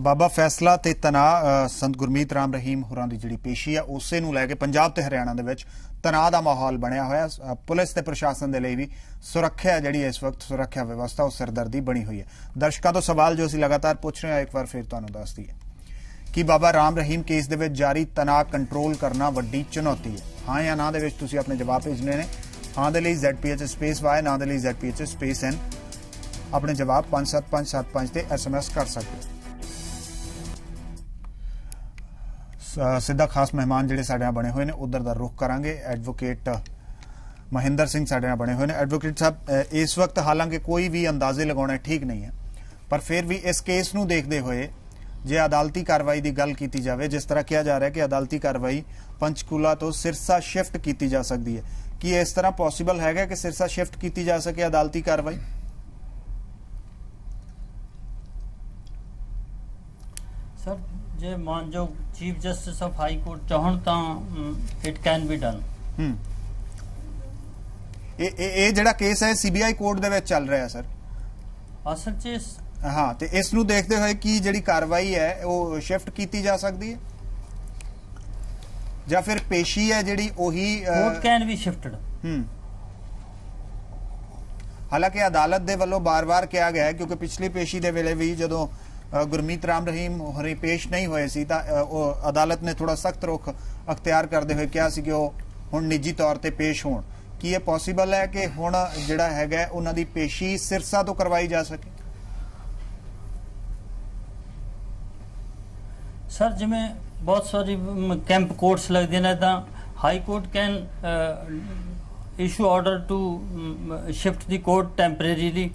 बाबा फैसला ते तनाव संत गुरमीत राम रहीम होरां दी जिहड़ी पेशी है उसे नूं लैके पंजाब ते हरियाणा दे विच तनाव दा माहौल बनया होया। पुलिस ते प्रशासन दे लई भी सुरक्षा जिहड़ी इस वक्त सुरक्षा व्यवस्था और सिरदर्दी बनी हुई है। दर्शकों तो सवाल जो असीं लगातार पूछ रहे हैं एक बार फिर तुहानूं दस दईए कि बाबा राम रहीम केस दे विच जारी तनाव कंट्रोल करना वड्डी चुनौती है। हाँ या ना दे विच तुसीं अपने जवाब भेजने ने। हाँ दे लई ZPH स्पेस Y, ना दे लई ZPH स्पेस N अपने जवाब 57575 ते SMS कर सकते हो। सीधा खास मेहमान जिहड़े साडे बने हुए ने उधर दा रुख करांगे। एडवोकेट महिंदर सिंह साडे बने हुए ने। एडवोकेट साहब, इस वक्त हालांकि कोई भी अंदाजे लगाना ठीक नहीं है, पर फिर भी इस केस नूं देखते हुए जे अदालती कार्रवाई की गल की जाए, जिस तरह कहा जा रहा है कि अदालती कार्रवाई पंचकूला तो सिरसा शिफ्ट की जा सकती है, कि इस तरह पॉसिबल है कि सिरसा शिफ्ट की जा सके अदालती कार्रवाई? सर जे मानयोग chief justice of high court चाहण तां इट कैन बी डन। ये जिहड़ा केस है CBI कोर्ट दे विच चल रहा है सर असल च। हाँ, तो इस नूं देखते हुए कि जिहड़ी कार्रवाई है वो शिफ्ट की जा सकती है या फिर पेशी है जिहड़ी ओही कोर्ट कैन बी शिफ्टेड। हालांकि अदालत दे वल्लों बार-बार कहा गया है, क्योंकि पिछली पेशी दे वेले भी जदों गुरमीत राम रहीम होरी पेश नहीं होए सी तां अदालत ने थोड़ा सख्त रुख अख्तियार करते हुए कहा सी कि वो हुण निजी तौर ते पेश होण। कि ये पॉसिबल है कि हुण जिहड़ा हैगा उन्हां दी पेशी सिरसा तो करवाई जा सके? सर जिवें बहुत सारी कैंप कोर्ट्स लगदे ने तां high court can issue order to shift the court temporarily.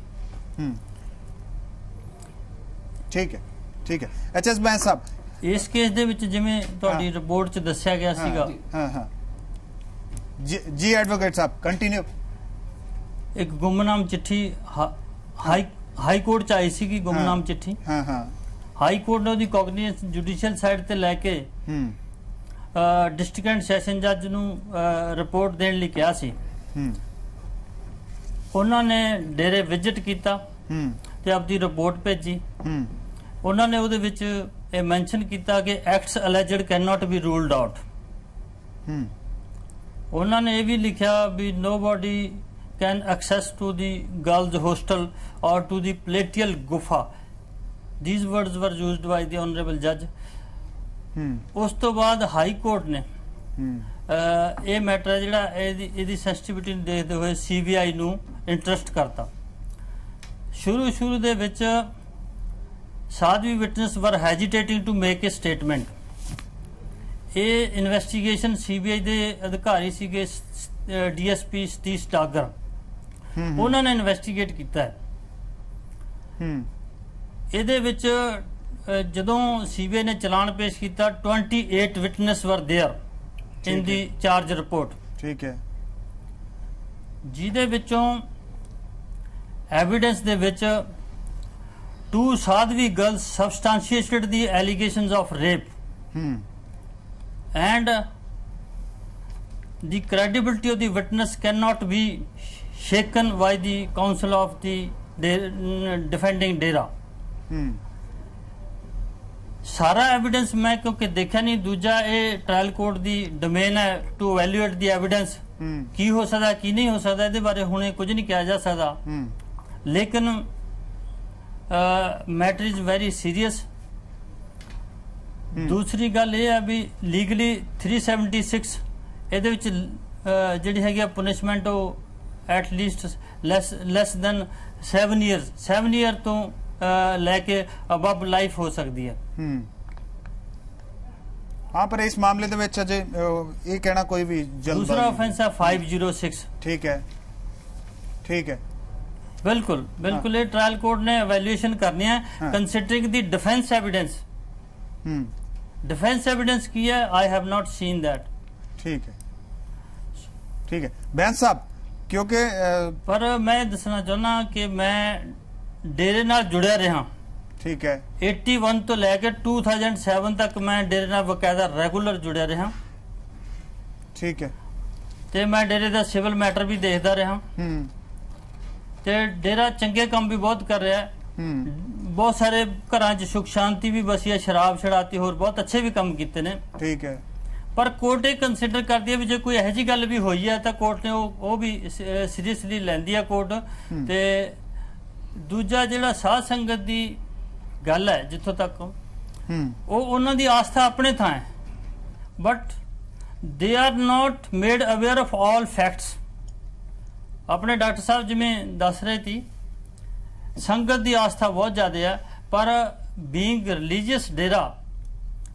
ठीक है, ठीक है। HS बैं साहब, इस केस दे विच जिवें तुहाडी रिपोर्ट च दस्सिया गया सीगा। हाँ हाँ जी एडवोकेट साहब कंटिन्यू। एक गुमनाम चिट्ठी हाई कोर्ट च आई सी कि गुमनाम चिट्ठी। हाँ हाँ हाई कोर्ट ने ਉਹਦੀ कॉग्निजेंस जुडिशियल साइड ਤੇ ਲੈ ਕੇ डिस्ट्रिक्ट एंड सैशन जज ਨੂੰ ਰਿਪੋਰਟ ਦੇਣ ਲਈ ਕਿਹਾ ਸੀ। ਉਹਨਾਂ ਨੇ ਡੇਰੇ ਵਿਜ਼ਿਟ ਕੀਤਾ ਤੇ ਆਪਦੀ ਰਿਪੋਰਟ ਭੇਜੀ। ਉਹਨਾਂ ਨੇ ਉਹਦੇ ਵਿੱਚ ਇਹ ਮੈਂਸ਼ਨ ਕੀਤਾ ਕਿ acts alleged can not be ruled out. ਉਹਨਾਂ ਨੇ ਇਹ ਵੀ ਲਿਖਿਆ ਵੀ nobody can access to the girls hostel or to the palatial gufa. These words were used by the honorable judge. उस तो बाद हाई कोर्ट ने ये मैटर जिहड़ा इहदी सेंसिटिविटी नूं देखदे होए CBI नूं इंटरस्ट करता। शुरू दे विच साध्वी witness were hesitating to make a statement. ये इन्वेस्टिगेशन CBI दे अधिकारी सीगे DSP सतीश डागर, उन्होंने इन्वेस्टिगेट किया है। ਇਹਦੇ ਵਿੱਚ ਜਦੋਂ CBI ने चलान पेश किया 28 witness were there in the charge report. ठीक है, ਜਿਹਦੇ ਵਿੱਚੋਂ एविडेंस ਦੇ ਵਿੱਚ 2 sadhvi girls substantiated the allegations of rape and the credibility of the witness cannot be shaken by the counsel of the defending डेरा। सारा एविडेंस मैं क्योंकि देखा नहीं, दूजा ये ट्रायल कोर्ट दी डोमेन है टू एवैल्यूएट दी एविडेंस की हो सकता की नहीं हो सकता, ये बारे हुणे कुछ नहीं कहा जा सकता। लेकिन मैटर इज वेरी सीरियस। दूसरी गल ये है भी लीगली 376 ਇਹਦੇ ਵਿੱਚ ਜਿਹੜੀ ਹੈਗੀ ਪਨਿਸ਼ਮੈਂਟ ਉਹ at least less than 7 year ਤੋਂ ਲੈ ਕੇ ਅਬਵ ਲਾਈਫ ਹੋ ਸਕਦੀ ਹੈ। हाँ, पर इस मामले ਦੇ ਵਿੱਚ ਅਜੇ ਇਹ ਕਹਿਣਾ ਕੋਈ ਵੀ ਜਲਦ। दूसरा ऑफेंस है 506। ठीक है, ठीक है, बिल्कुल बिल्कुल। ये ट्रायल कोर्ट ने एवेल्यूएशन करनी है considering the defence evidence. Defence evidence की है, I have not seen that. ठीक है, ठीक है बैन साहब, क्योंकि पर मैं दसना चाहना कि मैं डेरे नाल जुड़िया रहा। ठीक है, 81 तो लैके 2007 तक मैं डेरे नाल बकायदा रेगुलर जुड़िया रहा। ठीक है, ते मैं डेरे दा सिविल मैटर भी देखता रहा ते डेरा चंगे काम भी बहुत कर रहा है। बहुत सारे घरां 'ਚ सुख शांति भी बसी है, शराब छड़ाती, होर बहुत अच्छे भी काम किए ने। ठीक है, पर कोर्ट ये कंसीडर करती है भी जो कोई यह जी गल भी हुई है तो कोर्ट ने वो भी सीरीयसली लैंदी है कोर्ट। ते दूजा जिहड़ा साध संगत की गल है जिथों तक वो उन्हां दी आस्था अपने थां है, but they are not made aware of all facts. अपने डॉक्टर साहब जिवें दस रहे थी, संगत की आस्था बहुत ज़्यादा है, पर बीइंग रिलीजियस डेरा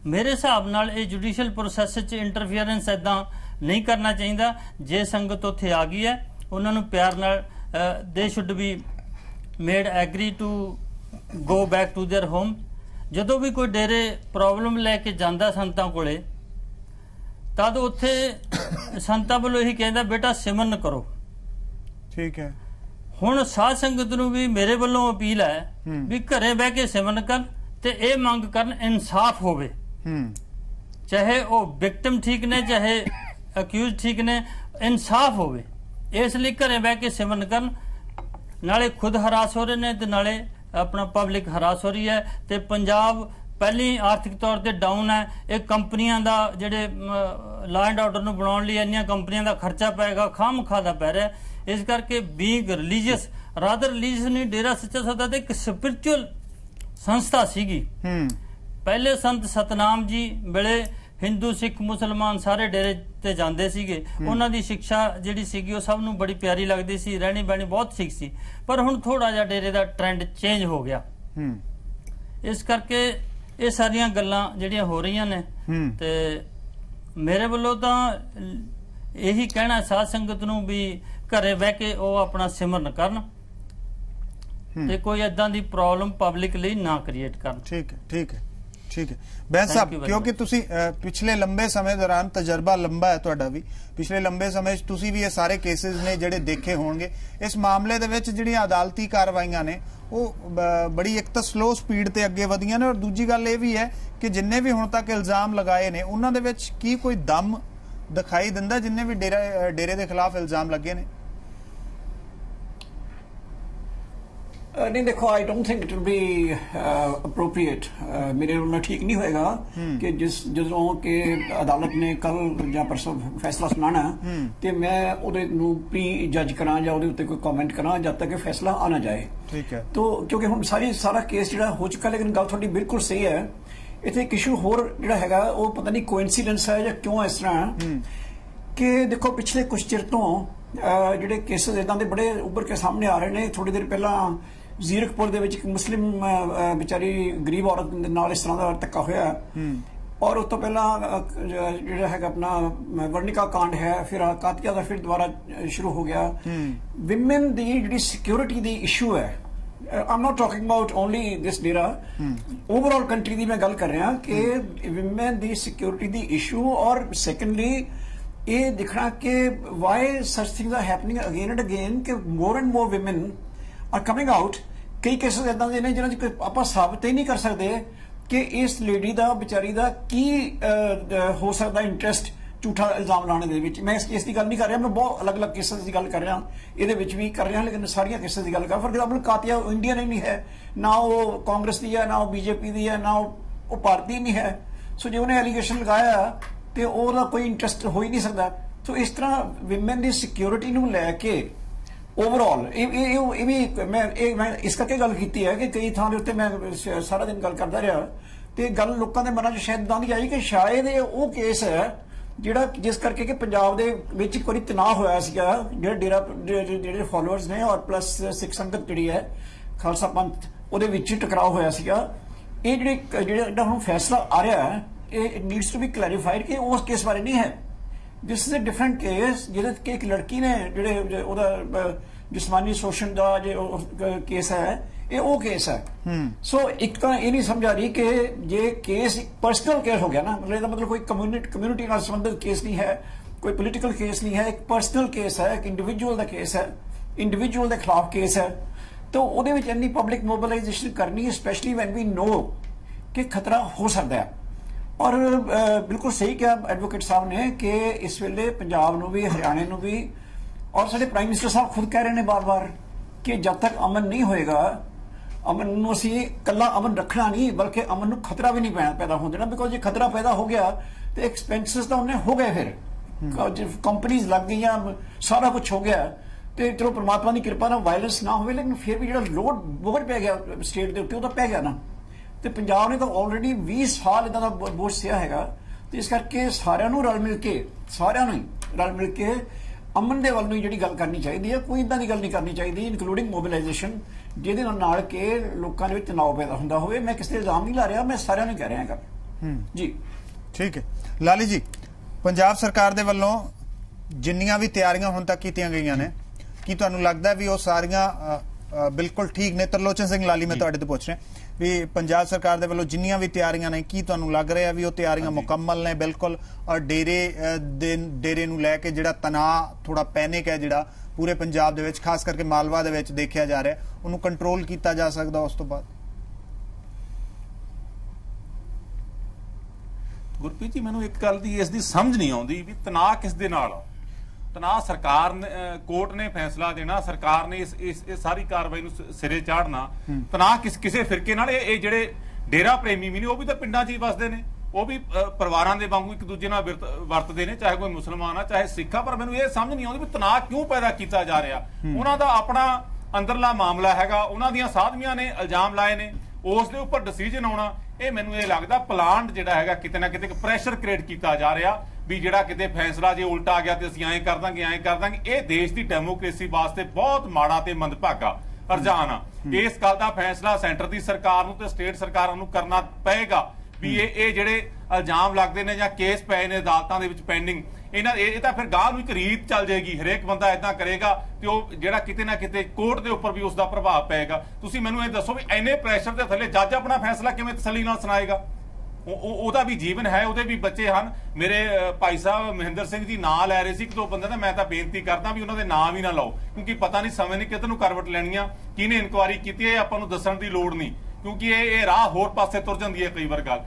मेरे हिसाब नाल ये जुडिशियल प्रोसैस इंटरफीयरेंस इदां नहीं करना चाहिए। जे संगत उत्थे आ गई है उन्होंने प्यार नाल they should be made agree to go back to their home. जदों भी कोई डेरे प्रॉब्लम लैके जांदा संतां कोले तद उत्थे संतां वालों यही कहंदा बेटा सिमरन करो। ठीक है, हुण साध संगत नूं भी मेरे वालों अपील है भी घरे बह के सिमरन कर ते ये मंग करन इंसाफ होवे। चाहे वो विक्टिम ठीक ने चाहे अक्यूज ठीक ने, इंसाफ होवे। इसलिए घरे बह के सिमरन करन, नाले खुद हरास हो रहे ने ते नाले अपना पब्लिक हरास हो रही है। ते पंजाब पहली आर्थिक तौर पर डाउन है। एक कंपनियां दा जेडे लॉ एंड ऑर्डर नूं बनाउण लई इन्नियां कंपनियां दा खर्चा पैगा खाम खादा पै रहा है। इस करके बीइंग रिलीजियस रादर रिलीजियस नहीं, डेरा सच्चा सौदा ते एक स्पिरिचुअल संस्था सीगी। पहले संत सतनाम जी वेले हिंदू सिख मुसलमान सारे डेरे ते जांदे सीगे, उन्हां दी शिक्षा जिहड़ी सीगी वो सब नूं बड़ी प्यारी लगदी सी, रहनी बहनी बहुत ठीक सी। पर हुण थोड़ा जिहा डेरे दा ट्रेंड चेंज हो गया। इस करके ये सारियां गल्लां जिहड़ियां हो रहीआं ने ते मेरे वल्लों तां यही कहना साध संगत नूं भी घरे बह के वो अपना सिमरन करन ते कोई इदां दी प्रॉब्लम पब्लिक लई ना क्रिएट करन। ठीक है, ठीक है, ठीक है। बैस साहब, क्योंकि तुसी पिछले लंबे समय दौरान तजर्बा लंबा है तुहाडा भी, पिछले लंबे समय तुसी भी ये सारे केसेस ने जिहड़े देखे होणगे। इस मामले दे विच जिहड़ियां अदालती कार्रवाईयां ने वो बड़ी एक तो स्लो स्पीड ते अगे वधियां ने, और दूजी गल ये भी है कि जिन्ने भी हुण तक इल्जाम लगाए ने उन्हां दे विच की कोई दम दिखाई दिंदा जिन्ने भी डेरे दे खिलाफ इल्जाम लगे ने? नहीं, देखो, I don't think it will be appropriate, मेरे नाल ठीक नहीं होएगा कि ਜਦੋਂ कि अदालत ने कल ਜਾਂ परसों फैसला सुनाना ਤੇ मैं ਉਹਦੇ ਨੂੰ प्री जज ਕਰਾਂ ਜਾਂ ਉਹਦੇ ਉੱਤੇ ਕੋਈ कमेंट ਕਰਾਂ जब तक कि फैसला आ ना जाए। ठीक है, तो क्योंकि ਹੁਣ सारा केस ਜਿਹੜਾ हो चुका, लेकिन ਗੱਲ ਤੁਹਾਡੀ बिल्कुल सही है। ਇੱਥੇ ਇੱਕ ਇਸ਼ੂ ਹੋਰ ਜਿਹੜਾ ਹੈਗਾ ਉਹ ਪਤਾ ਨਹੀਂ ਕੋਇਨਸੀਡੈਂਸ ਹੈ ਜਾਂ ਕਿਉਂ ਇਸ ਤਰ੍ਹਾਂ ਕਿ ਦੇਖੋ ਪਿਛਲੇ ਕੁਝ ਚਿਰ ਤੋਂ ਜਿਹੜੇ ਕੇਸਿਸ ਇਦਾਂ ਦੇ ਬੜੇ ਉੱਭਰ ਕੇ ਸਾਹਮਣੇ ਆ ਰਹੇ ਨੇ। ਥੋੜੀ ਦੇਰ ਪਹਿਲਾਂ ਜ਼ੀਰਕਪੁਰ ਦੇ ਵਿੱਚ ਇੱਕ ਮੁਸਲਿਮ ਵਿਚਾਰੀ ਗਰੀਬ ਔਰਤ ਦੇ ਨਾਲ ਇਸ ਤਰ੍ਹਾਂ ਦਾ ਧੱਕਾ ਹੋਇਆ, ਔਰ ਉਸ ਤੋਂ ਪਹਿਲਾਂ ਜਿਹੜਾ ਹੈਗਾ ਆਪਣਾ ਵਰਨਿਕਾ ਕਾਂਡ ਹੈ, ਫਿਰ ਕਾਤੀਆ ਦਾ ਫਿਰ ਦੁਬਾਰਾ ਸ਼ੁਰੂ ਹੋ ਗਿਆ। ਵਿਮਨ ਦੀ ਜਿਹੜੀ ਸਿਕਿਉਰਿਟੀ ਦੀ ਇਸ਼ੂ ਹੈ, I'm not talking about only this dera, overall country ਦੀ ਮੈਂ ਗੱਲ ਕਰ ਰਿਹਾ ਕਿ ਵਿਮਨ ਦੀ ਸਿਕਿਉਰਿਟੀ ਦੀ ਇਸ਼ੂ, ਔਰ ਸੈਕੰਡਲੀ ਇਹ ਦਿਖਣਾ ਕਿ why such things are happening again and again ਕਿ more and more women are coming out। ਕਈ ਕੇਸਿਸ ਇਦਾਂ ਦੇ ਨੇ ਜਿਹਨਾਂ 'ਚ ਆਪਾਂ ਸਾਬਤ ਹੀ ਨਹੀਂ ਕਰ ਸਕਦੇ ਕਿ ਇਸ ਲੇਡੀ ਦਾ ਵਿਚਾਰੀ ਦਾ ਕੀ ਹੋ ਸਕਦਾ ਇੰਟਰਸਟ ਝੂਠਾ ਇਲਜ਼ਾਮ ਲਾਉਣ ਦੇ ਵਿੱਚ। ਮੈਂ ਇਸ ਦੀ ਗੱਲ ਨਹੀਂ ਕਰ ਰਿਹਾ, ਮੈਂ ਬਹੁਤ ਅਲੱਗ-ਅਲੱਗ ਕੇਸਿਸ ਦੀ ਗੱਲ ਕਰ ਰਿਹਾ, ਇਹਦੇ ਵਿੱਚ ਵੀ ਕਰ ਰਿਹਾ, ਲੇਕਿਨ ਸਾਰੀਆਂ ਕੇਸਿਸ ਦੀ ਗੱਲ ਕਰ। ਫॉर एग्जांपल ਕਾਤੀਆ ਇੰਡੀਅਨ ਹੀ ਨਹੀਂ ਹੈ, ਨਾ ਉਹ ਕਾਂਗਰਸ ਦੀ ਹੈ, ਨਾ ਉਹ ਬੀਜੇਪੀ ਦੀ ਹੈ, ਨਾ ਉਹ ਭਾਰਤੀ ਨਹੀਂ ਹੈ। ਸੋ ਜੇ ਉਹਨੇ ਐਲੀਗੇਸ਼ਨ ਲਗਾਇਆ ਤੇ ਉਹਦਾ ਕੋਈ ਇੰਟਰਸਟ ਹੋ ਹੀ ਨਹੀਂ ਸਕਦਾ। ਸੋ ਇਸ ਤਰ੍ਹਾਂ ਵਿਮਨ ਦੀ ਸਿਕਿਉਰਿਟੀ ਨੂੰ ਲੈ ਕੇ ओवरऑल मैं इस करके गल की है कि कई थां उत्ते मैं सारा दिन गल करता रहा तो गल लोगों के मन च शायद इदां दी आई कि शायद वो केस है जिहड़ा जिस करके कि पंजाब दे विच एक बारी तनाव होया सीगा, जिहड़ा डेरा जिहड़े फॉलोअर्स ने और प्लस सिख संगत जिहड़ी है खालसा पंथ उहदे विच टकराव होया सीगा। ये जिहड़ा हुण फैसला आ रहा है ये नीड्स टू बी क्लैरिफाइड कि उस केस बारे नहीं है। This is a different case जिहदे कि एक लड़की ने जिहड़े उहदा जिस्मानी शोषण का जो केस है ये वो केस है। सो एक तो ये नहीं समझ आ रही कि ये केस एक पर्सनल केस हो गया ना, मतलब कोई कम्युनिटी नाल संबंधित केस नहीं है, कोई पोलिटिकल केस नहीं है, एक पर्सनल केस है, एक इंडिविजुअल का केस है, इंडिविजुअल के खिलाफ केस है। तो उहदे विच इन्नी पब्लिक मोबिलाइजेशन करनी स्पैशली वैन वी नो कि खतरा हो सकता है। और बिल्कुल सही कहा एडवोकेट साहब ने कि इस वेले पंजाब नूं भी हरियाणे नूं भी और साडे प्राइम मिनिस्टर साहब खुद कह रहे हैं बार बार कि जब तक अमन नहीं होएगा ਅਮਨ ਨੂੰ ਅਸੀਂ ਕੱਲਾ ਅਮਨ ਰੱਖਣਾ ਨਹੀਂ, ਬਲਕਿ ਅਮਨ ਨੂੰ ਖਤਰਾ ਵੀ ਨਹੀਂ ਪੈਦਾ ਹੋਣ ਦੇਣਾ। ਬਿਕੋਜ਼ ਜੇ ਖਤਰਾ ਪੈਦਾ ਹੋ ਗਿਆ ਤੇ ਐਕਸਪੈਂਸਿਸ ਤਾਂ ਉਹਨੇ ਹੋ ਗਏ, ਫਿਰ ਕੰਪਨੀਆਂ ਲੱਗ ਗਈਆਂ, ਸਾਰਾ ਕੁਝ ਹੋ ਗਿਆ। ਤੇ ਚਲੋ ਪ੍ਰਮਾਤਮਾ ਦੀ ਕਿਰਪਾ ਨਾਲ ਵਾਇਲੈਂਸ ਨਾ ਹੋਵੇ, ਲੇਕਿਨ ਫਿਰ ਵੀ ਜਿਹੜਾ ਲੋਡ ਬੋਝ ਪੈ ਗਿਆ ਸਟੇਟ ਦੇ ਉੱਤੇ, ਉਹ ਤਾਂ ਪੈ ਗਿਆ ਨਾ। ਤੇ ਪੰਜਾਬ ਨੇ ਤਾਂ ਆਲਰੇਡੀ 20 ਸਾਲ ਇਦਾਂ ਦਾ ਬੋਝ ਸਿਆ ਹੈਗਾ। ਤੇ ਇਸ ਕਰਕੇ ਸਾਰਿਆਂ ਨੂੰ ਰਲ ਮਿਲ ਕੇ ਅਮਨ ਦੇ ਵੱਲ ਨੂੰ ਜਿਹੜੀ ਗੱਲ ਕਰਨੀ ਚਾਹੀਦੀ ਹੈ, ਕੋਈ ਇਦਾਂ ਦੀ ਗੱਲ ਨਹੀਂ ਕਰਨੀ ਚਾਹੀਦੀ, ਇਨਕਲੂਡਿੰਗ ਮੋਬਿਲਾਈਜੇਸ਼ਨ, ਜਿਹਦੇ ਨਾਲ ਕਿ ਲੋਕਾਂ ਦੇ ਵਿੱਚ ਤਣਾਅ ਪੈਦਾ ਹੁੰਦਾ ਹੋਵੇ। ਮੈਂ ਕਿਸੇ ਤੇ ਇਲਜ਼ਾਮ ਨਹੀਂ ਲਾ ਰਿਹਾ, ਮੈਂ ਸਾਰਿਆਂ ਨੂੰ ਕਹਿ ਰਿਹਾ ਗੱਲ ਜੀ। ਠੀਕ ਹੈ ਲਾਲੀ ਜੀ, ਪੰਜਾਬ ਸਰਕਾਰ ਦੇ ਵੱਲੋਂ ਜਿੰਨੀਆਂ ਵੀ ਤਿਆਰੀਆਂ ਹੁਣ ਤੱਕ ਕੀਤੀਆਂ ਗਈਆਂ ਨੇ, ਕੀ ਤੁਹਾਨੂੰ ਲੱਗਦਾ ਵੀ ਉਹ ਸਾਰੀਆਂ ਬਿਲਕੁਲ ਠੀਕ ਨੇ? ਤਰਲੋਚਨ ਸਿੰਘ ਲਾਲੀ, ਮੈਂ ਤੁਹਾਡੇ ਤੋਂ ਪੁੱਛ ਰਿਹਾ ਵੀ ਪੰਜਾਬ ਸਰਕਾਰ ਦੇ ਵੱਲੋਂ ਜਿੰਨੀਆਂ ਵੀ ਤਿਆਰੀਆਂ ਨੇ, ਕੀ ਤੁਹਾਨੂੰ ਲੱਗ ਰਿਹਾ ਵੀ ਉਹ ਤਿਆਰੀਆਂ ਮੁਕੰਮਲ ਨੇ ਬਿਲਕੁਲ? ਔਰ ਡੇਰੇ ਨੂੰ ਲੈ ਕੇ ਜਿਹੜਾ ਤਣਾਅ, ਥੋੜਾ ਪੈਨਿਕ ਹੈ ਜਿਹੜਾ ਪੂਰੇ ਪੰਜਾਬ ਦੇ ਵਿੱਚ, ਖਾਸ ਕਰਕੇ ਮਾਲਵਾ ਦੇ ਵਿੱਚ ਦੇਖਿਆ ਜਾ ਰਿਹਾ, ਉਹਨੂੰ ਕੰਟਰੋਲ ਕੀਤਾ ਜਾ ਸਕਦਾ ਉਸ ਤੋਂ ਬਾਅਦ? ਗੁਰਪ੍ਰੀਤ ਜੀ, ਮੈਨੂੰ ਇੱਕ ਗੱਲ ਦੀ ਇਸ ਦੀ ਸਮਝ ਨਹੀਂ ਆਉਂਦੀ ਵੀ ਤਣਾਅ ਕਿਸ ਦੇ ਨਾਲ ਆ। ਤਣਾਅ ਸਰਕਾਰ ਨੇ, ਕੋਰਟ ਨੇ ਫੈਸਲਾ ਦੇਣਾ, ਸਰਕਾਰ ਨੇ ਇਸ ਸਾਰੀ ਕਾਰਵਾਈ ਨੂੰ ਸਿਰੇ ਚਾੜਨਾ। ਤਣਾਅ ਕਿਸੇ ਫਿਰਕੇ ਨਾਲ? ਇਹ ਜਿਹੜੇ ਡੇਰਾ ਪ੍ਰੇਮੀ ਵੀ ਨੇ, ਉਹ ਵੀ ਤਾਂ ਪਿੰਡਾਂ 'ਚ ਹੀ ਵਸਦੇ ਨੇ, ਉਹ ਵੀ ਪਰਿਵਾਰਾਂ ਦੇ ਵਾਂਗੂ ਇੱਕ ਦੂਜੇ ਨਾਲ ਵਰਤਦੇ ਨੇ, ਚਾਹੇ ਕੋਈ ਮੁਸਲਮਾਨ ਆ ਚਾਹੇ ਸਿੱਖ ਆ। ਪਰ ਮੈਨੂੰ ਇਹ ਸਮਝ ਨਹੀਂ ਆਉਂਦੀ ਵੀ ਤਣਾਅ ਕਿਉਂ ਪੈਦਾ ਕੀਤਾ ਜਾ ਰਿਹਾ। ਉਹਨਾਂ ਦਾ ਆਪਣਾ ਅੰਦਰਲਾ ਮਾਮਲਾ ਹੈਗਾ, ਉਹਨਾਂ ਦੀਆਂ ਸਾਧਵੀਆਂ ਨੇ ਇਲਜ਼ਾਮ ਲਾਏ ਨੇ, ਉਸ ਦੇ ਉੱਪਰ ਡਿਸੀਜਨ ਆਉਣਾ, ਇਹ ਮੈਨੂੰ ਇਹ ਲੱਗਦਾ ਪਲਾਨ ਜਿਹੜਾ ਹੈਗਾ ਕਿਤੇ ਨਾ ਕਿਤੇ ਪ੍ਰੈਸ਼ਰ ਕ੍ਰੀਏਟ ਕੀਤਾ ਜਾ ਰਿਹਾ ਵੀ ਜਿਹੜਾ ਕਿਤੇ ਫੈਸਲਾ ਜੇ ਉਲਟਾ ਆ ਗਿਆ ਤੇ ਅਸੀਂ ਐਂ ਕਰ ਦਾਂਗੇ। ਇਹ ਦੇਸ਼ ਦੀ ਡੈਮੋਕ੍ਰੇਸੀ ਵਾਸਤੇ ਬਹੁਤ ਮਾੜਾ ਤੇ ਮੰਦਭਾਗਾ ਰੁਝਾਨ ਆ। ਇਸ ਗੱਲ ਦਾ ਫੈਸਲਾ ਸੈਂਟਰ ਦੀ ਸਰਕਾਰ ਨੂੰ ਤੇ ਸਟੇਟ ਸਰਕਾਰਾਂ ਨੂੰ ਕਰਨਾ ਪਏਗਾ ਵੀ ਇਹ ਜਿਹੜੇ ਇਲਜ਼ਾਮ ਲੱਗਦੇ ਨੇ ਜਾਂ ਕੇਸ ਪਏ ਨੇ ਅਦਾਲਤਾਂ ਦੇ ਵਿੱਚ ਪੈਂਡਿੰਗ, ਇਹ ਤਾਂ ਫਿਰ ਗਾਹ ਨੂੰ ਇੱਕ ਰੀਤ ਚੱਲ ਜਾਏਗੀ। ਹਰੇਕ ਬੰਦਾ ਇਦਾਂ ਕਰੇਗਾ ਤੇ ਉਹ ਜਿਹੜਾ ਕਿਤੇ ਨਾ ਕਿਤੇ ਕੋਰਟ ਦੇ ਉੱਪਰ ਵੀ ਉਸ ਦਾ ਪ੍ਰਭਾਵ ਪਏਗਾ। ਤੁਸੀਂ ਮੈਨੂੰ ਇਹ ਦੱਸੋ ਵੀ ਇੰਨੇ ਪ੍ਰੈਸ਼ਰ ਦੇ ਥੱਲੇ ਜੱਜ ਆਪਣਾ ਫੈਸਲਾ ਕਿਵੇਂ ਤਸੱਲੀ ਨਾਲ ਸੁਣਾਏਗਾ? ਉਹਦਾ ਵੀ ਜੀਵਨ ਹੈ, ਉਹਦੇ ਵੀ ਬੱਚੇ ਹਨ। ਮੇਰੇ ਭਾਈ ਸਾਹਿਬ ਮਹਿੰਦਰ ਸਿੰਘ ਜੀ ਨਾਂ ਲੈ ਰਹੇ ਸੀ ਇੱਕ ਦੋ ਬੰਦੇ ਦਾ, ਮੈਂ ਤਾਂ ਬੇਨਤੀ ਕਰਦਾ ਵੀ ਉਹਨਾਂ ਦੇ ਨਾਂ ਵੀ ਨਾ ਲਾਓ, ਕਿਉਂਕਿ ਪਤਾ ਨਹੀਂ ਸਮੇਂ ਨੇ ਕਿਤੇ ਨੂੰ ਕਰਵਟ ਲੈਣੀਆਂ। ਕਿਹਨੇ ਇਨਕੁਆਇਰੀ ਕੀਤੀ ਹੈ ਆਪਾਂ ਨੂੰ ਦੱਸਣ ਦੀ ਲੋੜ ਨਹੀਂ, ਕਿਉਂਕਿ ਇਹ ਰਾਹ ਹੋਰ ਪਾਸੇ ਤੁਰ ਜਾਂਦੀ ਹੈ ਕਈ ਵਾਰ ਗੱਲ।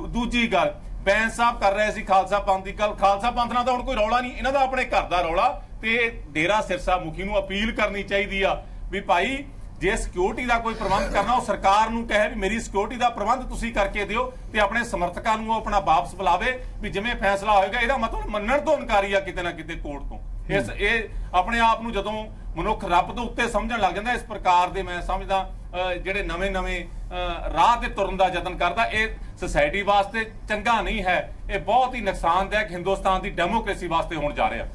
ਦੂਜੀ ਗੱਲ, ਬੈਂਸ ਸਾਹਿਬ ਕਰ ਰਹੇ ਸੀ ਖਾਲਸਾ ਪੰਥ ਦੀ ਗੱਲ। ਖਾਲਸਾ ਪੰਥ ਨਾਲ ਤਾਂ ਹੁਣ ਕੋਈ ਰੌਲਾ ਨਹੀਂ, ਇਹਨਾਂ ਦਾ ਆਪਣੇ ਘਰ ਦਾ ਰੌਲਾ। ਤੇ ਡੇਰਾ ਸਿਰਸਾ ਮੁਖੀ ਨੂੰ ਅਪੀਲ ਕਰਨੀ ਚਾਹੀਦੀ ਆ ਵੀ ਭਾਈ ਜੇ ਸਿਕਿਉਰਿਟੀ ਦਾ ਕੋਈ ਪ੍ਰਬੰਧ ਕਰਨਾ, ਉਹ ਸਰਕਾਰ ਨੂੰ ਕਹੇ ਵੀ ਮੇਰੀ ਸਿਕਿਉਰਿਟੀ ਦਾ ਪ੍ਰਬੰਧ ਤੁਸੀਂ ਕਰਕੇ ਦਿਓ, ਤੇ ਆਪਣੇ ਸਮਰਥਕਾਂ ਨੂੰ ਆਪਣਾ ਵਾਪਸ ਬੁਲਾਵੇ ਵੀ ਜਿਵੇਂ ਫੈਸਲਾ ਹੋਏਗਾ। ਇਹਦਾ ਮਤਲਬ ਮੰਨਣ ਤੋਂ ਇਨਕਾਰੀ ਆ ਕਿਤੇ ਨਾ ਕਿਤੇ ਕੋਰਟ ਤੋਂ। ਇਹ ਆਪਣੇ ਆਪ ਨੂੰ ਜਦੋਂ ਮਨੁੱਖ ਰੱਬ ਦੇ ਉੱਤੇ ਸਮਝਣ ਲੱਗ ਜਾਂਦਾ, ਇਸ ਪ੍ਰਕਾਰ ਦੇ ਮੈਂ ਸਮਝਦਾ ਜਿਹੜੇ ਨਵੇਂ ਰਾਹ ਤੇ ਤੁਰਨ ਦਾ ਯਤਨ ਕਰਦਾ, ਇਹ ਸੋਸਾਇਟੀ ਵਾਸਤੇ ਚੰਗਾ ਨਹੀਂ ਹੈ। ਇਹ ਬਹੁਤ ਹੀ ਨੁਕਸਾਨਦਾਇਕ ਹਿੰਦੁਸਤਾਨ ਦੀ ਡੈਮੋਕ੍ਰੇਸੀ ਵਾਸਤੇ ਹੋਣ ਜਾ ਰਿਹਾ।